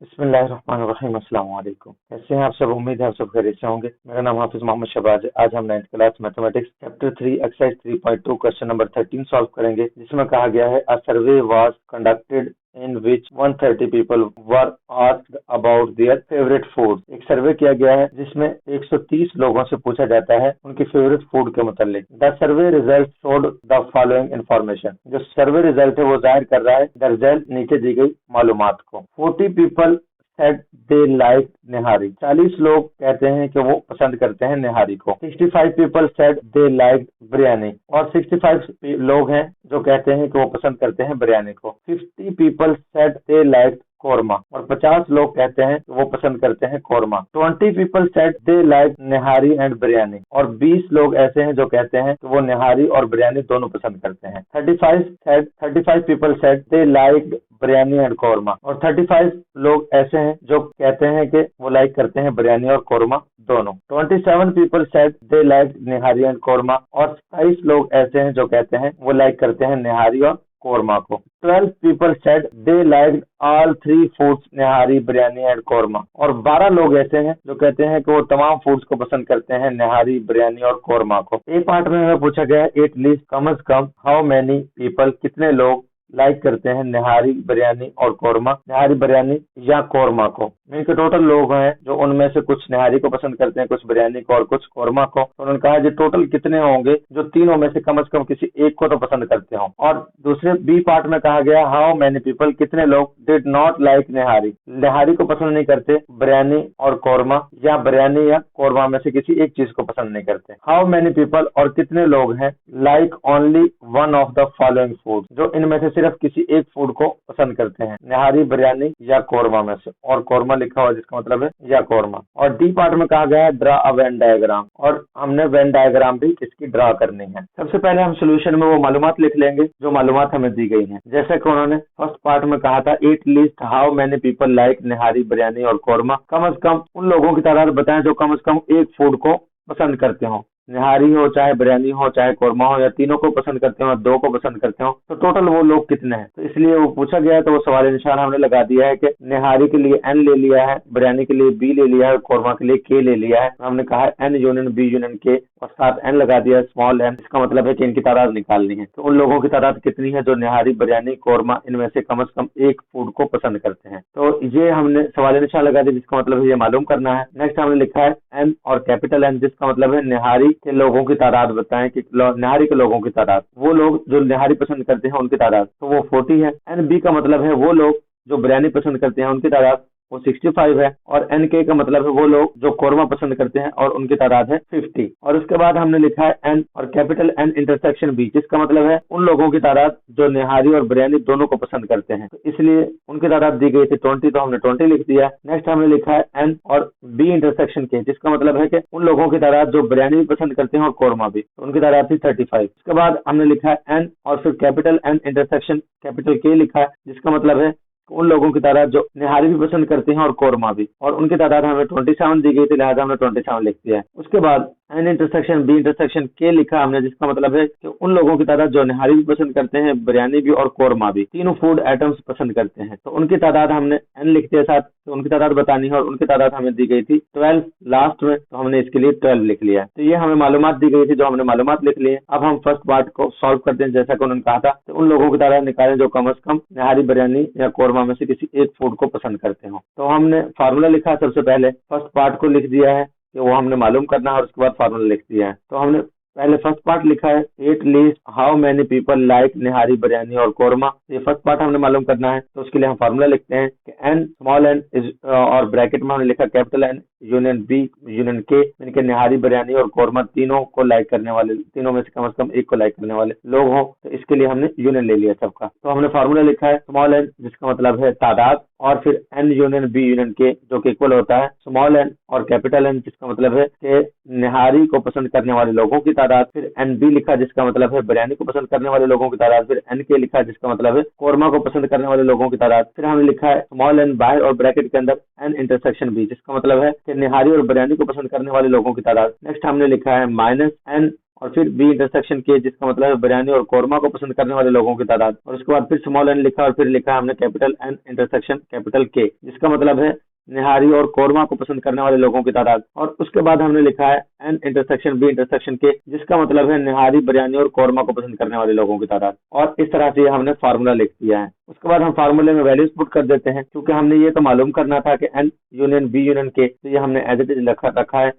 बिस्मिल्लाहिर्रहमानिर्रहीम। अस्सलाम वालेकुम। कैसे हैं आप सब? उम्मीद है आप सब खैरियत से होंगे। मेरा नाम हाफिज मोहम्मद शहबाज है। आज हम 9th class mathematics chapter 3 exercise 3.2 question number 13 solve करेंगे, जिसमें कहा गया है a survey was conducted in which 130 people were asked about their favourite food. एक सर्वे किया गया है जिसमें 130 लोगों से पूछा जाता है उनकी फेवरेट फूड के मुतालिक। The survey result showed the following information. जो सर्वे रिजल्ट है वो जाहिर कर रहा है द रिजल्ट नीचे दी गई मालूमात को। 40 पीपल said they like निहारी। 40 लोग कहते हैं कि वो पसंद करते हैं निहारी को। 65 people said they liked biryani, और 65 लोग हैं जो कहते हैं कि वो पसंद करते हैं बिरयानी को। 50 people said they liked korma, और 50 लोग कहते हैं कि वो पसंद करते हैं korma. 20 people said they liked nihari and biryani, और 20 लोग ऐसे हैं जो कहते हैं कि वो निहारी और बिरयानी दोनों पसंद करते हैं। 35 people said they liked biryani and korma, और 35 लोग ऐसे हैं जो कहते हैं कि वो लाइक करते हैं बिरयानी और कोरमा दोनों। 27 people said they like nihari and korma, और 27 लोग ऐसे हैं जो कहते हैं वो लाइक करते हैं निहारी और कोरमा को। 12 people said they like all 3 foods nihari biryani and korma, और 12 लोग ऐसे हैं जो कहते हैं कि वो तमाम फूड्स को पसंद करते हैं निहारी बिरयानी और कोरमा को। एक पार्ट में हमें पूछा गया है एट लीस्ट कम से कम हाउ मैनी पीपल कितने लोग लाइक करते हैं निहारी बिरयानी और कोरमा, निहारी बिरयानी या कोरमा को। इनके टोटल लोग हैं जो उनमें से कुछ निहारी को पसंद करते हैं, कुछ बिरयानी को और कुछ कोरमा को। तो उन्होंने कहा जी टोटल कितने होंगे जो तीनों में से कम किसी एक को तो पसंद करते हो। और दूसरे बी पार्ट में कहा गया हाउ मैनी पीपल कितने लोग डिड नॉट लाइक निहारी, निहारी को पसंद नहीं करते, बिरयानी और कोरमा या बिरयानी या कोरमा में से किसी एक चीज को पसंद नहीं करते। हाउ मैनी पीपल और कितने लोग हैं like only one of the following food, जो इनमें से सिर्फ किसी एक फूड को पसंद करते हैं, निहारी बिरयानी या कोरमा में से, और कोरमा लिखा हुआ जिसका मतलब है या कोरमा। और डी पार्ट में कहा गया है ड्रा अ वेन डायग्राम, और हमने वेन डायग्राम भी इसकी ड्रा करनी है। सबसे पहले हम सोल्यूशन में वो मालूमात लिख लेंगे जो मालूमात हमें दी गई है। जैसे कि उन्होंने फर्स्ट पार्ट में कहा था at least how many people like nihari biryani और कोरमा, कम से कम उन लोगों की तादाद बताएं जो कम से कम एक फूड को पसंद करते हो, निहारी हो चाहे बिरयानी हो चाहे कोरमा हो, या तीनों को पसंद करते हो, दो को पसंद करते हो, तो टोटल वो लोग कितने हैं। तो इसलिए वो पूछा गया है तो वो सवाल निशान हमने लगा दिया है कि निहारी के लिए एन ले लिया है, बिरयानी के लिए बी ले लिया है, कोरमा के लिए के ले लिया है। हमने कहा है एन यूनियन बी यूनियन के, और साथ एन लगा दिया स्मॉल एन। इसका मतलब है कि इनकी तादाद निकालनी है। तो उन लोगों की तादाद कितनी है जो निहारी बिरयानी कोरमा इनमें से कम एक फूड को पसंद करते हैं। तो ये हमने सवाल निशान लगा दिया जिसका मतलब है ये मालूम करना है। नेक्स्ट हमने लिखा है एन और कैपिटल एन, जिसका मतलब है निहारी के लोगों की तादाद बताएं कि निहारी के लोगों की तादाद, वो लोग जो निहारी पसंद करते हैं उनकी तादाद, तो वो 40 है। एन बी का मतलब है वो लोग जो बिरयानी पसंद करते हैं उनकी तादाद, वो 65 है। और एन के का मतलब है वो लोग जो कोरमा पसंद करते हैं और उनकी तादाद है 50। और उसके बाद हमने लिखा है एन और कैपिटल एन इंटरसेक्शन बी, जिसका मतलब है उन लोगों की तादाद जो निहारी और बिरयानी दोनों को पसंद करते हैं। तो इसलिए उनकी तादाद दी गई थी 20, तो हमने 20 लिख दिया। नेक्स्ट हमने लिखा है एन और बी इंटरसेक्शन के, जिसका मतलब है कि उन लोगों की तादाद जो बिरयानी भी पसंद करते हैं और कोरमा भी, तो उनकी तादाद थी 35। उसके बाद हमने लिखा है एन और फिर कैपिटल एन इंटरसेक्शन कैपिटल के लिखा है, जिसका मतलब है उन लोगों की तादाद जो निहारी भी पसंद करते हैं और कोरमा भी, और उनकी तादाद हमें 27 दी गई थी, लिहाजा हमने 27 लिख दिया है। उसके बाद एन इंटरसेक्शन बी इंटरसेक्शन के लिखा हमने, जिसका मतलब है कि उन लोगों की तादाद जो निहारी भी पसंद करते हैं, बिरयानी भी और कोरमा भी, तीनों फूड आइटम्स पसंद करते हैं, तो उनकी तादाद हमने एन लिख दिया साथ। तो उनकी तादाद बतानी है और उनकी तादाद हमें दी गई थी 12 लास्ट में, तो हमने इसके लिए 12 लिख लिया है। तो ये हमें मालूमात दी गई थी जो हमने मालूमात लिख ली है। अब हम फर्स्ट पार्ट को सॉल्व करते हैं। जैसा कि उन्होंने कहा था तो उन लोगों की तादाद निकालें जो कम से कम निहारी बिरयानी या कोरमा में से किसी एक फूड को पसंद करते हो। तो हमने फार्मूला लिखा है। सबसे पहले फर्स्ट पार्ट को लिख दिया है कि वो हमने मालूम करना है, और उसके बाद फार्मूला लिख दिया है। तो हमने पहले फर्स्ट पार्ट लिखा है at least how many people like nihari biryani और कोरमा। ये फर्स्ट पार्ट हमने मालूम करना है, तो उसके लिए हम फार्मूला लिखते हैं कि एन स्मॉल एन इज, और ब्रैकेट में हमने लिखा capital N union B union K, इनके निहारी बिरयानी और कोरमा तीनों को लाइक करने वाले, तीनों में से कम एक को लाइक करने वाले लोग हों, तो इसके लिए हमने यूनियन ले लिया सबका। तो हमने फार्मूला लिखा है स्मॉल एन, जिसका मतलब है तादाद, और फिर एन यूनियन बी यूनियन के, जो कि इक्वल होता है स्मॉल एन और कैपिटल एन, जिसका मतलब है कि निहारी को पसंद करने वाले लोगों की तादाद, फिर एन बी लिखा जिसका मतलब है बिरयानी को पसंद करने वाले लोगों की तादाद, फिर एन के लिखा जिसका मतलब है कोरमा को पसंद करने वाले लोगों की तादाद, फिर हमने लिखा है स्मॉल एन बाहर और ब्रैकेट के अंदर एन इंटरसेक्शन बी, जिसका मतलब है कि निहारी और बिरयानी को पसंद करने वाले लोगों की तादाद। नेक्स्ट हमने लिखा है माइनस एन और फिर बी इंटरसेक्शन के, जिसका मतलब है बिरयानी और कोरमा को पसंद करने वाले लोगों की तादाद, और उसके बाद फिर स्मॉल एन लिखा और फिर लिखा हमने कैपिटल एन इंटरसेक्शन कैपिटल के, जिसका मतलब है निहारी और कोरमा को पसंद करने वाले लोगों की तादाद, और उसके बाद हमने लिखा है एन इंटरसेक्शन बी इंटरसेक्शन के, जिसका मतलब है निहारी बिरयानी और कोरमा को पसंद करने वाले लोगों की तादाद। और इस तरह से हमने फार्मूला लिख दिया है। उसके बाद हम फार्मूले में वैल्यूज पुट कर देते हैं, क्योंकि हमने ये तो मालूम करना था कि एन यूनियन बी यूनियन के, तो ये हमने एज इट इज रखा है।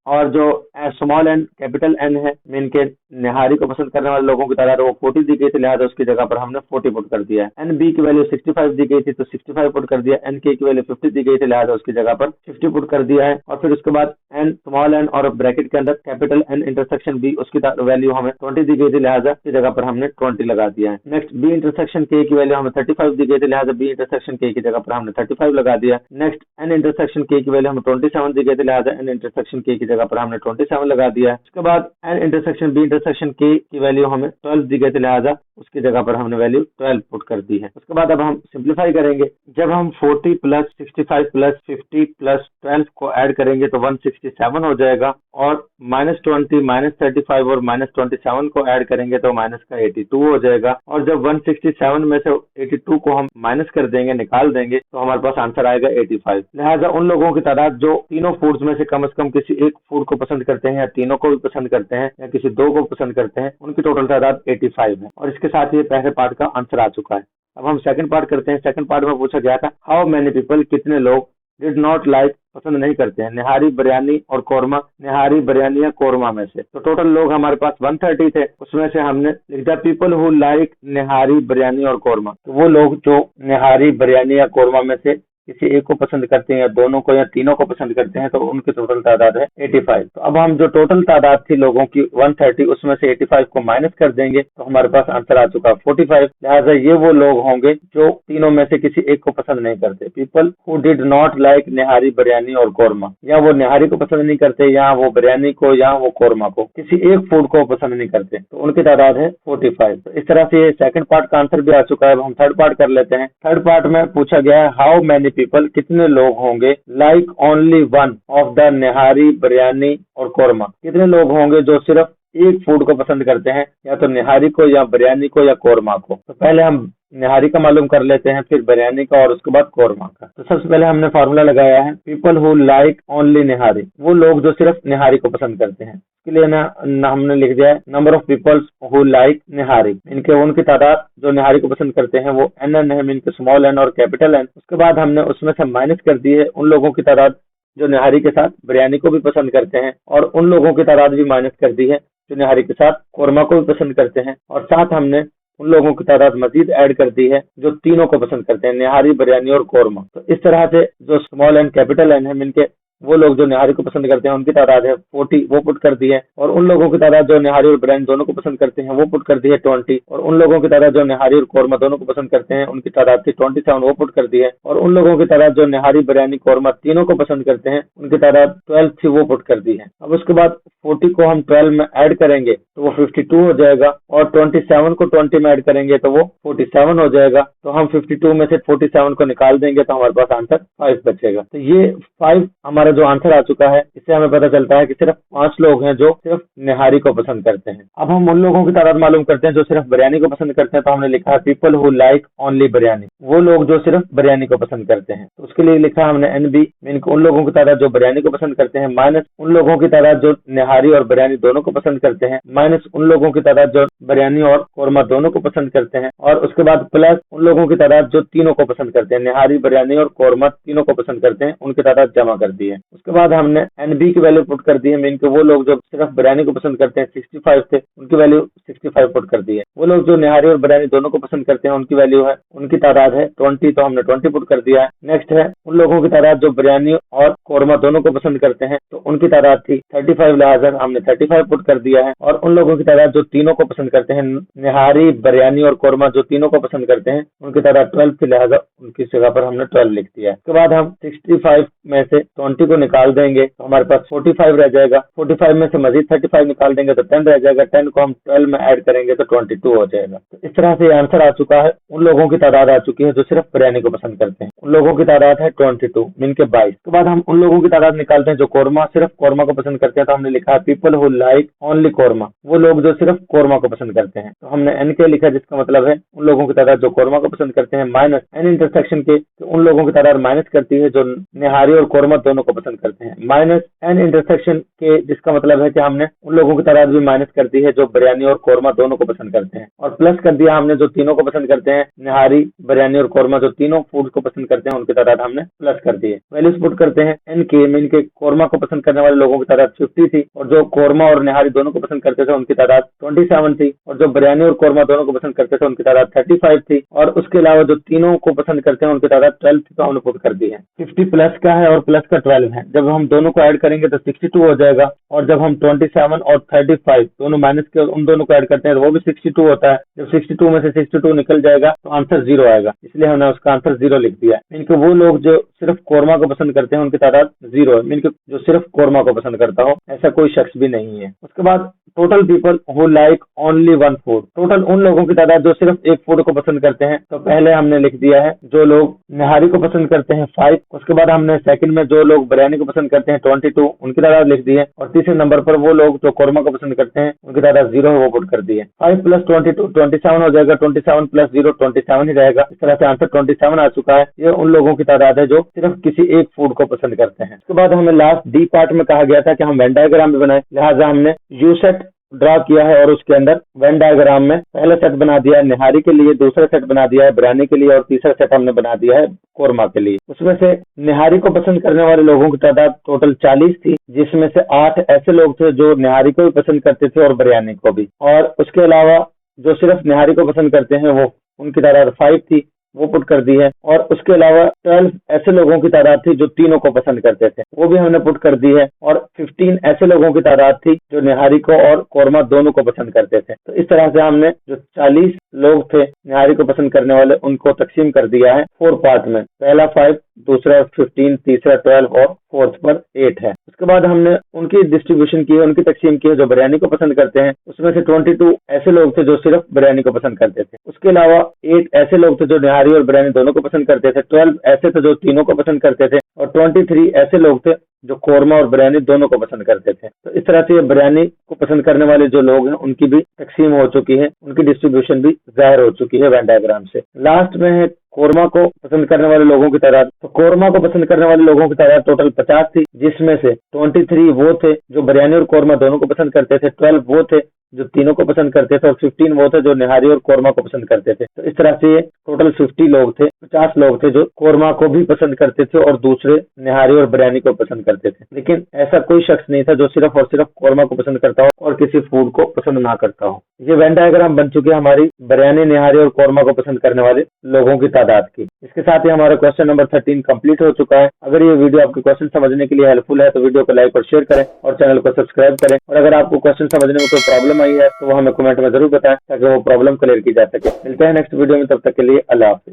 और जो स्मॉल एन कैपिटल एन है मीन के निहारी को पसंद करने वाले लोगों की तादाद वो 40 दी गई थी, लिहाजा उसकी जगह पर हमने 40 पुट कर दिया है। एन बी की वैल्यू 65 दी गई थी तो 65 पुट कर दिया। एन के की वैल्यू 50 दी गई थी, लिहाजा उसकी जगह पर 50 पुट कर दिया है। और फिर उसके बाद एन स्मॉल एन और ब्रैकेट के अंदर कैपिटल एन इंटरसेक्शन बी, उसकी वैल्यू हमें 20 दी गई थी, लिहाजा उसकी जगह पर हमने 20 लगा दिया है। नेक्स्ट बी इंटरसेक्शन के की वैल्यू हमें 35 दी गई थी, लिहाजा बी इंटरसेक्शन के की जगह पर हमने 35 लगा दिया। नेक्स्ट एन इंटरसेक्शन के की वैल्यू हमें 27 दी गई थी, लिहाजा एन इंटरसेक्शन के की जगह पर हमने 27 लगा दिया। उसके बाद एन इंटरसेक्शन बी इंटरसेक्शन के की वैल्यू हमें 12 दी गई थी, लिहाजा उसकी जगह पर हमने वैल्यू 12 पुट कर दी है। उसके बाद अब हम सिंप्लीफाई करेंगे। जब हम 40 प्लस 65 प्लस 50 प्लस 12 को ऐड करेंगे तो 167 हो जाएगा, और -20 -35 और -27 को ऐड करेंगे तो माइनस का 82 हो जाएगा। और जब 167 में से 82 को हम माइनस कर देंगे, निकाल देंगे, तो हमारे पास आंसर आएगा 85। लिहाजा उन लोगों की तादाद जो तीनों फूड्स में से कम किसी एक फूड को पसंद करते हैं, या तीनों को भी पसंद करते हैं, या किसी दो को पसंद करते हैं, उनकी टोटल तादाद 85 है। और इसके साथ ये पहले पार्ट का आंसर आ चुका है। अब हम सेकंड पार्ट करते हैं। सेकंड पार्ट में पूछा गया था हाउ मेनी पीपल, कितने लोग डिड नॉट लाइक, पसंद नहीं करते हैं निहारी बिरयानी और कोरमा, निहारी बिरयानी या कोरमा में से। तो टोटल लोग हमारे पास 130 थे, उसमें से हमने लिख दिया people who like nihari biryani और कोरमा। तो वो लोग जो निहारी बिरयानी या कोरमा में से किसी एक को पसंद करते हैं, या दोनों को, या तीनों को पसंद करते हैं, तो उनकी टोटल तादाद है 85। तो अब हम जो टोटल तादाद थी लोगों की 130, उसमें से 85 को माइनस कर देंगे तो हमारे पास आंसर आ चुका 45। लिहाजा ये वो लोग होंगे जो तीनों में से किसी एक को पसंद नहीं करते। People who did not like nihari biryani और कोरमा, या वो निहारी को पसंद नहीं करते, या वो बिरयानी को, या वो कोरमा को, किसी एक फूड को पसंद नहीं करते, तो उनकी तादाद है 45। तो इस तरह से सेकंड पार्ट का आंसर भी आ चुका है। अब हम थर्ड पार्ट कर लेते हैं। थर्ड पार्ट में पूछा गया है हाउ मैनी पीपल, कितने लोग होंगे like only one of the nihari biryani और कोरमा, कितने लोग होंगे जो सिर्फ एक फूड को पसंद करते हैं, या तो निहारी को, या बिरयानी को, या कोरमा को। तो पहले हम निहारी का मालूम कर लेते हैं, फिर बिरयानी का, और उसके बाद कोरमा का। तो सबसे पहले हमने फार्मूला लगाया है पीपल हु लाइक ओनली निहारी, वो लोग जो सिर्फ निहारी को पसंद करते हैं। इसके लिए ना हमने लिख दिया है number of peoples who like nihari, इनके उनकी तादाद जो निहारी को पसंद करते हैं वो NN है, इनके स्मॉल एन और कैपिटल एन। उसके बाद हमने उसमें से माइनस कर दी है उन लोगों की तादाद जो निहारी के साथ बिरयानी को भी पसंद करते हैं, और उन लोगों की तादाद भी माइनस कर दी है जो निहारी के साथ कोरमा को भी पसंद करते हैं, और साथ हमने उन लोगों की तादाद मजीद ऐड कर दी है जो तीनों को पसंद करते हैं, निहारी बिरयानी और कोरमा। तो इस तरह से जो स्मॉल एन कैपिटल एन है, इनके वो लोग जो निहारी को पसंद करते हैं उनकी तादाद है 40, वो पुट कर दी है। और उन लोगों की तादाद जो निहारी और बिरयानी दोनों को पसंद करते हैं वो पुट कर दी है 20। और उन लोगों की तादाद जो निहारी और कोरमा दोनों को पसंद करते हैं उनकी तादाद थी 27, वो पुट कर दी है। और उन लोगों की तादाद जो निहारी बिरयानी कोरमा तीनों को पसंद करते हैं उनकी तादाद 12 थी, वो पुट कर दी है। अब उसके बाद 40 को हम 12 में ऐड करेंगे तो वो 52 हो जाएगा, और 27 को 20 में ऐड करेंगे तो वो 47 हो जाएगा। तो हम 52 में से 47 को निकाल देंगे तो हमारे पास आंसर 5 बचेगा। तो ये 5 हमारा जो आंसर आ चुका है, इससे हमें पता चलता है कि सिर्फ 5 लोग हैं जो सिर्फ निहारी को पसंद करते हैं। अब हम उन लोगों की तादाद मालूम करते हैं जो सिर्फ बिरयानी को पसंद करते हैं। तो हमने लिखा है people who like only biryani, वो लोग जो सिर्फ बिरयानी को पसंद करते हैं। तो उसके लिए लिखा हमने NB, उन लोगों की तादाद जो बिरयानी को पसंद करते हैं, माइनस उन लोगों की तादाद जो निहारी और बिरयानी दोनों को पसंद करते हैं, माइनस उन लोगों की तादाद जो बिरयानी और कोरमा दोनों को पसंद करते हैं, और उसके बाद प्लस उन लोगों की तादाद जो तीनों को पसंद करते हैं, निहारी बिरयानी और कोरमा तीनों को पसंद करते हैं, उनकी तादाद जमा कर दी है। उसके बाद हमने NB की वैल्यू पुट कर दी है, मीन के वो लोग जो सिर्फ बिरयानी को पसंद करते हैं 65 थे, उनकी वैल्यू 65 पुट कर दी है। वो लोग जो निहारी और बिरयानी दोनों को पसंद करते हैं उनकी वैल्यू है, उनकी तादाद है 20, तो हमने 20 पुट कर दिया है। नेक्स्ट है उन लोगों की तादाद जो बिरयानी और कोरमा दोनों को पसंद करते हैं, तो उनकी तादाद थी 35, लिहाजा हमने 35 पुट कर दिया है। और उन लोगों की तादाद जो तीनों को पसंद करते हैं। निहारी, बिरयानी और कोरमा जो तीनों को पसंद करते हैं उनकी तादाद 12 थी, लिहाजा उनकी जगह पर हमने 12 लिख दिया है। उसके बाद हम 65 में से 20 को निकाल देंगे तो हमारे पास 45 रह जाएगा। 45 में से मजीद 35 निकाल देंगे तो 10 रह जाएगा। 10 को हम 12 में ऐड करेंगे तो 22 हो जाएगा। तो इस तरह से आंसर आ चुका है। उन लोगों की तादाद आ चुकी है जो सिर्फ बिरयानी को पसंद करते हैं। उन लोगों की तादाद है 22 मीन के 22। उसके बाद हम उन लोगों की तादाद निकालते हैं जो कोरमा, सिर्फ कोरमा को पसंद करते हैं। तो हमने लिखा है people who like only korma, वो लोग जो सिर्फ कोरमा को पसंद करते हैं। तो हमने एन के लिखा, जिसका मतलब है उन लोगों की तादाद जो कोरमा को पसंद करते हैं, माइनस एन इंटरसेक्शन के, तो उन लोगों की तादाद माइनस करती है जो निहारी और कोरमा दोनों को पसंद करते हैं, माइनस एन इंटरसेक्शन के, जिसका मतलब है कि हमने उन लोगों की तादाद भी माइनस कर दी है जो बिरयानी और कोरमा दोनों को पसंद करते हैं, और प्लस कर दिया हमने जो तीनों को पसंद करते हैं, निहारी, बिरयानी और कोरमा जो तीनों फूड को पसंद करते हैं उनकी तादाद हमने प्लस कर दी है। वैल्यूज पुट करते हैं। एन के मीन के कोरमा को पसंद करने वाले लोगों की तादाद 50 थी, और जो कोरमा और निहारी दोनों को पसंद करते थे उनकी तादाद 27 थी, और जो बिरयानी और कोरमा दोनों को पसंद करते थे उनकी तादाद 35 थी, और उसके अलावा जो तीनों को पसंद करते हैं उनकी तादाद 12 थी, तो हमने पुट कर दी है। 50 प्लस का है और प्लस का 12 है, जब हम दोनों को ऐड करेंगे तो 62 हो जाएगा, और जब हम 27 और 35 दोनों माइनस के उन दोनों को ऐड करते हैं तो वो भी 62 होता है। जब 62 में से 62 निकल जाएगा तो आंसर 0 आएगा, इसलिए हमने उसका आंसर 0 लिख दिया है। इनके वो लोग जो सिर्फ कोरमा को पसंद करते हैं उनकी तादाद 0 है, मीन के जो सिर्फ कोरमा को पसंद करता हो ऐसा कोई शख्स भी नहीं है। उसके बाद total people who like only one food, total उन लोगों की तादाद जो सिर्फ एक फूड को पसंद करते हैं। तो पहले हमने लिख दिया है जो लोग निहारी को पसंद करते हैं 5, उसके बाद हमने सेकंड में जो लोग बिरयानी को पसंद करते हैं 22 उनकी तादाद लिख दी है, और तीसरे नंबर पर वो लोग जो कोरमा को पसंद करते हैं उनकी तादाद 0 है, वो पुट कर दी है। 5 प्लस 22 27 हो जाएगा, 27 प्लस 0 27 ही रहेगा। इस तरह से आंसर 27 आ चुका है। ये उन लोगों की तादाद है जो सिर्फ किसी एक फूड को पसंद करते हैं। उसके बाद हमें लास्ट डी पार्ट में कहा गया था कि हम वेन डायग्राम भी बनाए, लिहाजा हमने यू सेट ड्रा किया है, और उसके अंदर वेन डायग्राम में पहला सेट बना दिया है निहारी के लिए, दूसरा सेट बना दिया है बिरयानी के लिए, और तीसरा सेट हमने बना दिया है कोरमा के लिए। उसमें से निहारी को पसंद करने वाले लोगों की तादाद टोटल 40 थी, जिसमें से 8 ऐसे लोग थे जो निहारी को भी पसंद करते थे और बिरयानी को भी, और उसके अलावा जो सिर्फ निहारी को पसंद करते हैं वो उनकी तादाद 5 थी, वो पुट कर दी है, और उसके अलावा 12 ऐसे लोगों की तादाद थी जो तीनों को पसंद करते थे, वो भी हमने पुट कर दी है, और 15 ऐसे लोगों की तादाद थी जो निहारी को और कोरमा दोनों को पसंद करते थे। तो इस तरह से हमने जो 40 लोग थे निहारी को पसंद करने वाले उनको तकसीम कर दिया है 4 पार्ट में, पहला 5, दूसरा 15, तीसरा 12 और फोर्थ पर 8 है। उसके बाद हमने उनकी डिस्ट्रीब्यूशन की है, उनकी तकसीम की है। जो बिरयानी को पसंद करते हैं उसमें से 22 ऐसे लोग थे जो सिर्फ बिरयानी को पसंद करते थे, उसके अलावा 8 ऐसे लोग थे जो निहारी और बिरयानी दोनों को पसंद करते थे, 12 ऐसे थे जो तीनों को पसंद करते थे, और 23 ऐसे लोग थे जो कोरमा और बिरयानी दोनों को पसंद करते थे। तो इस तरह से बिरयानी को पसंद करने वाले जो लोग हैं उनकी भी तकसीम हो चुकी है, उनकी डिस्ट्रीब्यूशन भी जाहिर हो चुकी है वेन डायग्राम से। लास्ट में है कोरमा को पसंद करने वाले लोगों की तादाद। तो कोरमा को पसंद करने वाले लोगों की तादाद टोटल 50 थी, जिसमें से 23 वो थे जो बिरयानी और कोरमा दोनों को पसंद करते थे, 12 वो थे जो तीनों को पसंद करते थे, और 15 वो थे जो निहारी और कोरमा को पसंद करते थे। तो इस तरह से ये टोटल 50 लोग थे, 50 लोग थे जो कोरमा को भी पसंद करते थे और दूसरे निहारी और बिरयानी को पसंद करते थे। लेकिन ऐसा कोई शख्स नहीं था जो सिर्फ और सिर्फ कोरमा को पसंद करता हो और किसी फूड को पसंद ना करता हो। ये वेन डायग्राम बन चुकी है हमारी बिरयानी, निहारी और कोरमा को पसंद करने वाले लोगों की तादाद की। इसके साथ ही हमारा क्वेश्चन नंबर 13 कंप्लीट हो चुका है। अगर ये वीडियो आपके क्वेश्चन समझने के लिए हेल्पफुल है तो वीडियो को लाइक और शेयर करें और चैनल को सब्सक्राइब करें, और अगर आपको क्वेश्चन समझने में कोई प्रॉब्लम आई है तो वो हमें कमेंट में जरूर बताएं ताकि वो प्रॉब्लम क्लियर की जा सके। मिलते हैं नेक्स्ट वीडियो में, तब तक के लिए अल्लाह हाफिज।